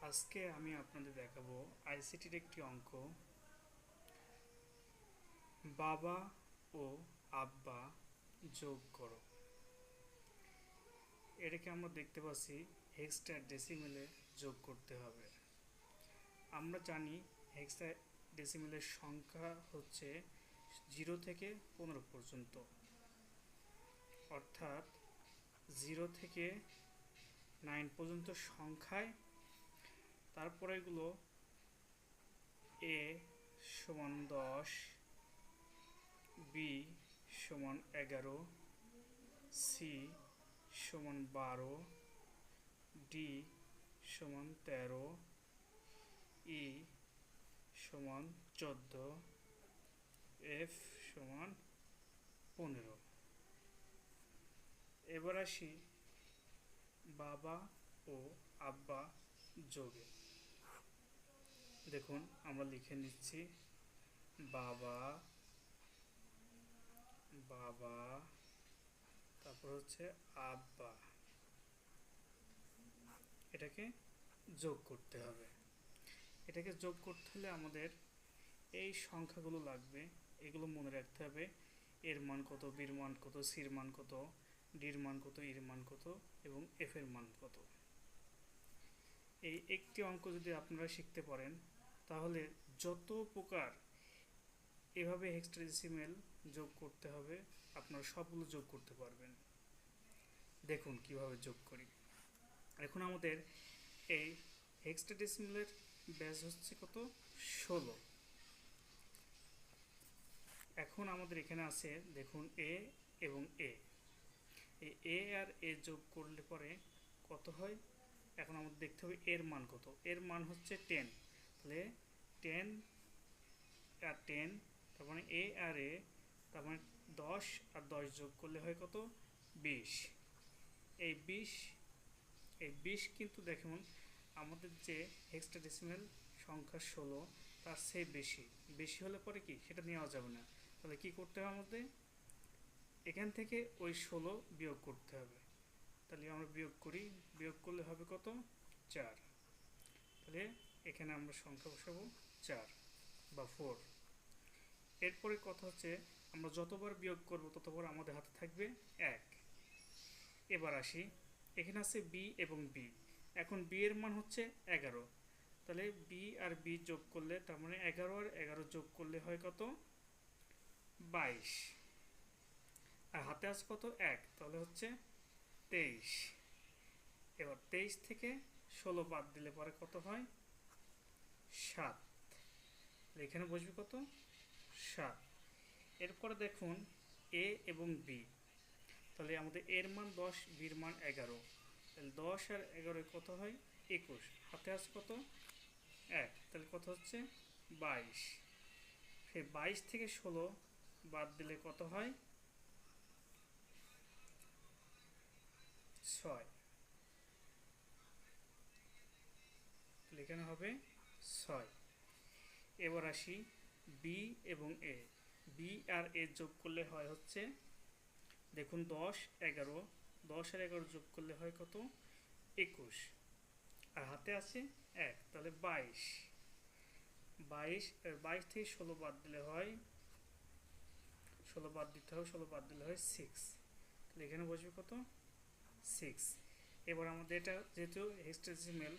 আজকে আমি আপনাদের দেখাবো আইসিটির একটি অঙ্ক। বাবা ও আব্বা যোগ করো। এটাকে আমরা দেখতে পাচ্ছি হেক্সাডেসিমেলে যোগ করতে হবে। আমরা জানি হেক্সাডেসিমেলের সংখ্যা হচ্ছে 0 থেকে 15 পর্যন্ত, অর্থাৎ 0 থেকে 9 পর্যন্ত সংখ্যায় তারপরে এগুলো এ সমান 10, বি সমান 11, সি সমান 12, ডি সমান 13, ই সমান 14, এফ সমান 15। এবার আসি বাবা ও আব্বা যোগে। দেখুন আমরা লিখে নিচ্ছি বাবা বাবা তারপর হচ্ছে আব্বা, এটাকে যোগ করতে হবে। এটাকে যোগ করতে হলে আমাদের এই সংখ্যাগুলো লাগবে, এগুলো মনে রাখতে হবে। এর মান কত, বির মান কত, সির মান কত, ডির মান কত, ইর মান কত এবং এফ এর মান কত। এই একটি অঙ্ক যদি আপনারা শিখতে পারেন তাহলে যত প্রকার এভাবে হেক্সাডেসিমেল যোগ করতে হবে আপনারা সবগুলো যোগ করতে পারবেন। দেখুন কিভাবে যোগ করি। এখন আমাদের এই হেক্সাডেসিমেলের ব্যাস হচ্ছে কত, 16। এখন আমাদের এখানে আছে দেখুন এ এবং এ, এই এ আর এ যোগ করলে পরে কত হয়। এখন আমাদের দেখতে হবে এর মান কত। এর মান হচ্ছে 10, তাহলে 10 আর 10, তার মানে এ আর এ, তার মানে 10 আর 10 যোগ করলে হয় কত, 20। এই 20 কিন্তু দেখুন আমাদের যে হেক্সাডেসিমেল সংখ্যা 16 তার চেয়ে বেশি হলে পরে কি সেটা নেওয়া যাবে না। তাহলে কি করতে হবে আমাদের, এখান থেকে ওই 16 বিয়োগ করতে হবে। তাহলে আমরা বিয়োগ করি, বিয়োগ করলে হবে কত, 4। তাহলে এখানে আমরা সংখ্যা বসাবো 4 বা 4। এরপরে কথা হচ্ছে আমরা যতবার বিয়োগ করব ততবার আমাদের হাতে থাকবে 1। এবার আসি, এখানে আছে বি এবং বি। এখন বি এর মান হচ্ছে 11, তাহলে বি আর বি যোগ করলে তার মানে 11 আর 11 যোগ করলে হয় কত, 22। আর হাতে আছে কত, 1, তাহলে হচ্ছে 23। এবার 23 থেকে 16 বাদ দিলে পরে কত হয়, 7। এখানে বসবে কত, 7। এরপরে দেখুন এ এবং বি, তাহলে আমাদের এর মান 10, বির মান 11, তাহলে 10 আর 11 কত হয়, 21। হাতে আছে কত, 1, তাহলে কত হচ্ছে 22। ফের 22 থেকে 16 বাদ দিলে কত হয়, 6। তাহলে এখানে হবে 6। এবার আসি বি এবং এ। বি আর এ যোগ করলে হয় হচ্ছে দেখুন 10, 11, 10 আর 11 যোগ করলে হয় কত, 21। আর হাতে আছে 1, তাহলে 22। 22 থেকে 16 বাদ দিলে হয়, 16 বাদ দিতে হবে, 16 বাদ দিলে হয় 6। তাহলে এখানে বসবে কত, 6। এবার আমাদের এটা যেহেতু হেক্সাডেসিমেল